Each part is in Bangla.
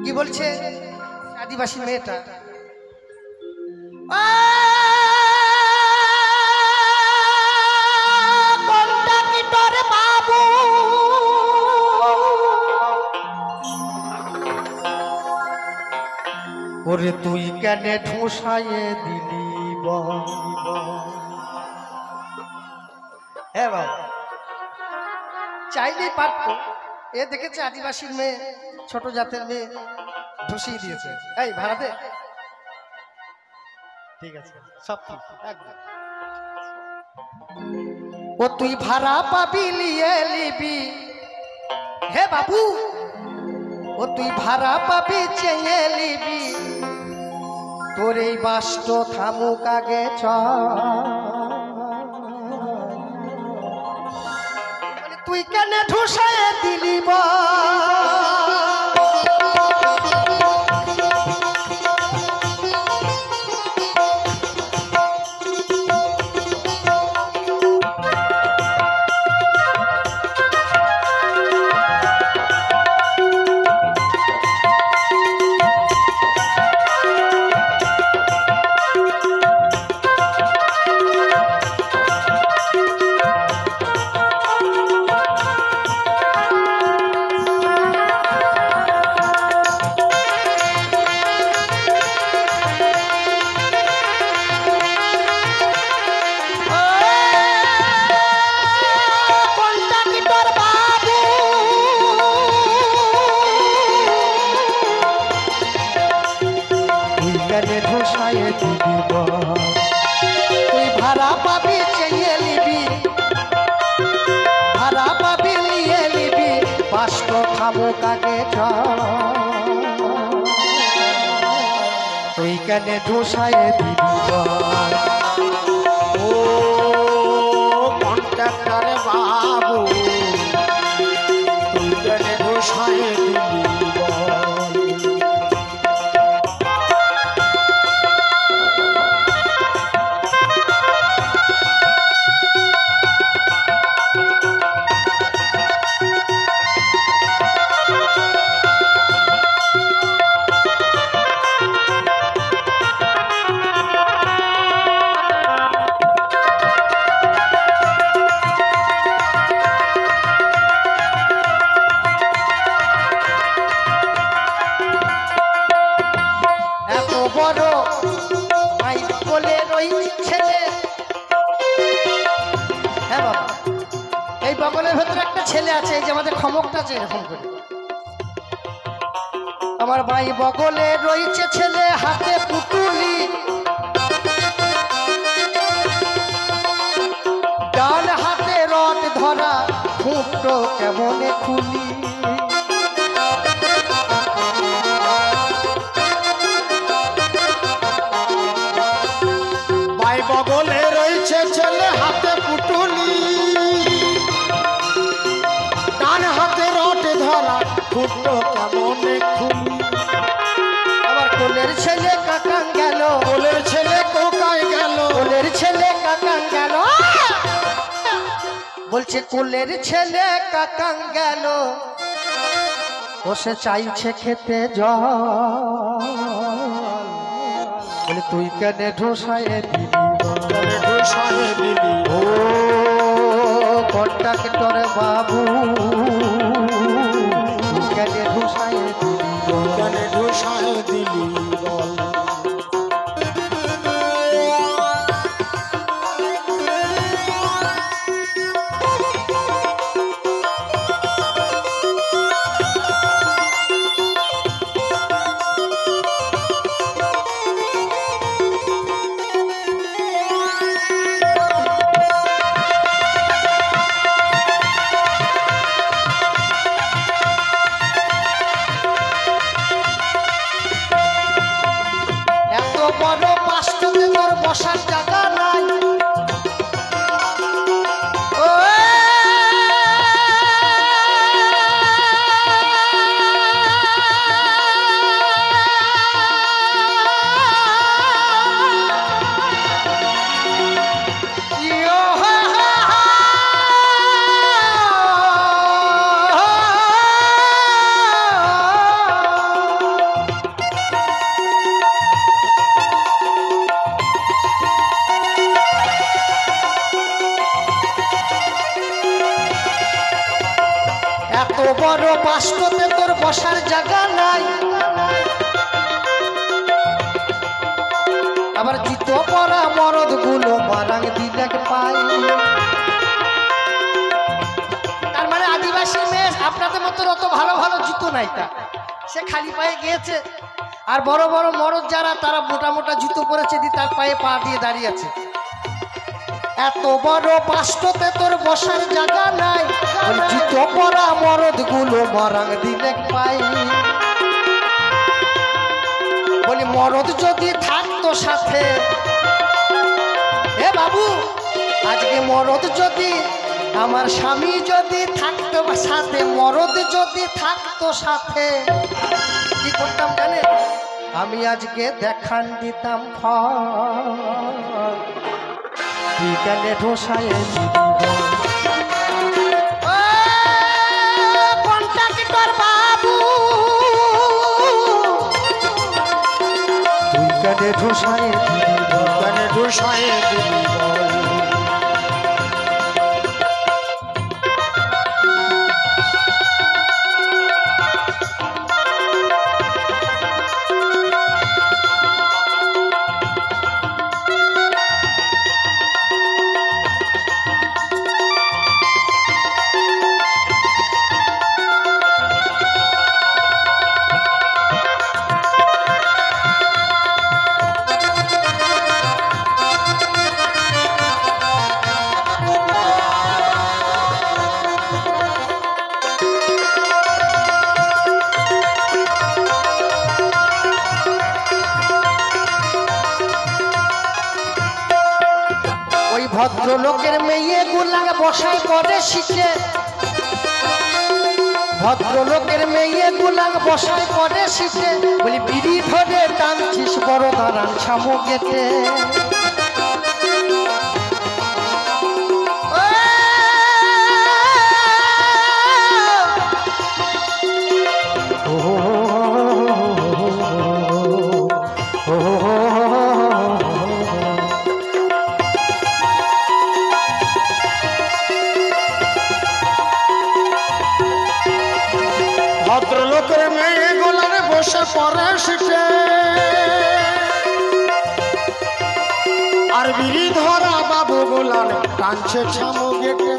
কি বলছে আদিবাসী মেয়েটা, কন্ট্রাক্টর বাবু ওরে তুই কেন ঠোসায়ে দিলি হ্যাঁ বাবা চাইলেই পারতো। এ দেখেছে আদিবাসীর মেয়ে, ছোট জাতের মেয়ে, ঠুসিয়ে দিয়েছে। এই ভাড়া দে, ঠিক আছে সব ঠিক একদম। ও তুই ভাড়া পাবি লিয়ে লিবি, হে বাবু ও তুই ভাড়া পাবি চেয়ে লিবি, তোর এই বাষ্ট থামুক আগে তুই কেন ঠুসায়ে দিলি বা তুই ভাড়া পাবি চেয়ে লিবি, ভাড়া পাবি লিয়ে লিবি, বাষ্ট খামুক আগে তুই কেন ঠোসায়ে দিবি ও কন্ট্রাক্টর বাবু তুই কেন ঠোসায়ে দিবি বগলের ভেতরে একটা ছেলে আছে, এই যে আমাদের খমকটা আছে এরকম করে। আমার ভাই বগলে রয়েছে ছেলে, হাতে পুতুলি, ডান হাতে রড ধরা, ফুটো কেমনে খুলি। ভাই বগলে রয়েছে ছেলে, হাতে পুতুলি, ফুটো কেমনে খুলি। আমার কোলের ছেলে কাকান গেল, কোলের ছেলে কোকায় গেল, কোলের ছেলে কাকান গেল, বলছে কোলের ছেলে কাকান গেল, বসে চাইছে খেতে জল, বলে তুই কেন ঠোসায়ে দিলি, ঠোসায়ে দিলি ও কন্ট্রাক্টর বাবু কেন ঠোসায়ে দিলি, কেন ঠোসায়ে দিলি বল। বড় বাস্তবে তোর বসার জায়গা নাই, আবার জুতো পরা মরদ গুলো মারাং দিলে পাই। তার মানে আদিবাসী মেয়ে আপনাদের মতো অত ভালো ভালো জুতো নাই, তা সে খালি পায়ে গিয়েছে। আর বড় বড় মরদ যারা তারা মোটা মোটা জুতো পরেছে, দি তার পায়ে পা দিয়ে দাঁড়িয়ে আছে। এত বড় বাস্তবে তোর বসার জায়গা নাই, জুতো পরা মরদ গুলো মারাং দিলে পাই। বলি মরদ যদি থাকতো সাথে, এ বাবু আজকে মরদ যদি আমার স্বামী যদি থাকতো সাথে, মরদ যদি থাকতো সাথে, কি করতাম জানেন? আমি আজকে দেখান দিতাম বিকালে ঢোসায় কন্ট্রাক্টর বাবু, তুই কানে ঢোসায় কানে ঢুসায় দিলি বল। ভদ্রলোকের মেয়ে গুলা বসায় করে শিখে, ভদ্রলোকের মেয়ে গুলা বসায় করে শিখে। বলি বিড়ি ধরে টানছিস বড় দাঁড়ান ছামো গেটে, ভদ্রলোকের মেয়ে গোলারে বসে পরে শিখে, আর বিড়ি ধরা বাবু গোলার টানছে ছামো গেটে।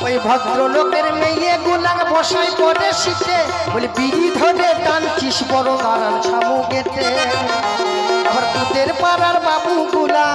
ওই ভদ্রলোকের মেয়ে গুলা বসায় করে শিখে। বলি বিড়ি ধরে টানছিস বড় দাঁড়ান ছামো গেটে, আবার তোদের পাড়ার বাবু গুলা,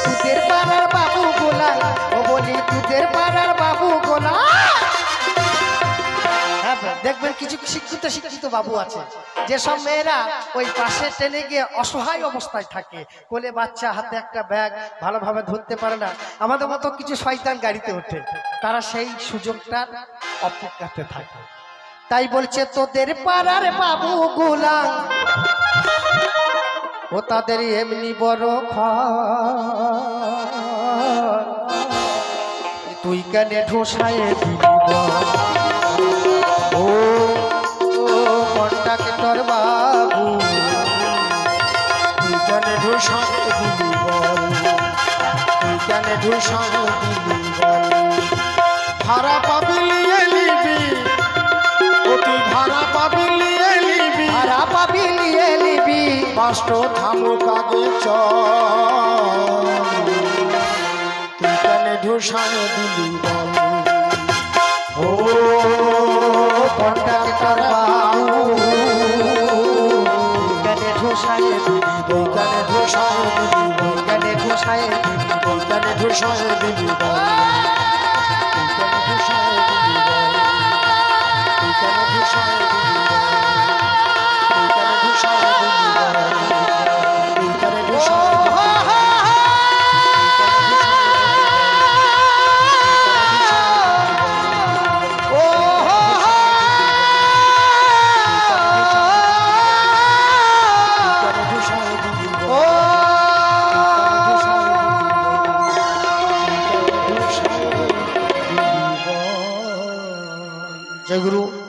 তোদের পাড়ার বাবু গোলা, ও বলি তোদের পাড়ার বাবু গোলা। হ্যাঁ দেখবেন কিছু শিক্ষিত শিক্ষিত বাবু আছে, যেসব মেয়েরা ওই পাশে টেনে গিয়ে অসহায় অবস্থায় থাকে, কোলে বাচ্চা, হাতে একটা ব্যাগ, ভালোভাবে ধরতে পারে না, আমাদের মতো কিছু শয়তান গাড়িতে ওঠে, তারা সেই সুযোগটার অপেক্ষাতে থাকে। তাই বলছে তোদের পাড়ার বাবু গোলা, ও তাদের এমনি বড় তুই কানে ঢোসায় দিলি বল। ও কন্ট্রাক্টর বাবু, তুই কানে ঢুসায় দিলি বল, তুই কানে ঢুসায় দিলি বল। ভাড়া পাবি লিয়ে নিবি, ও তুই ভাড়া পাবি লিয়ে নিবি, ভাড়া পাবি লিয়ে নিবি, বাষ্ট থামুক আগে চল, তুই কানে ঢুসায় দিলি বল। ও কন্ট্রাক্টর বাবু, তুই কানে ঢোসায় দিলি, তুই কানে ঢুসায় দিলি বল, কানে ঢোসায় দিলি, তুই কানে ঢুসায় দিলি বল, তুই কানে ঢুসায় দিলি বল, তুই কানে ঢুসায় দিলি বল, তুই কানে ঢুসায় দিলি বল, তুই কানে ঢুসায় জয় গুরু।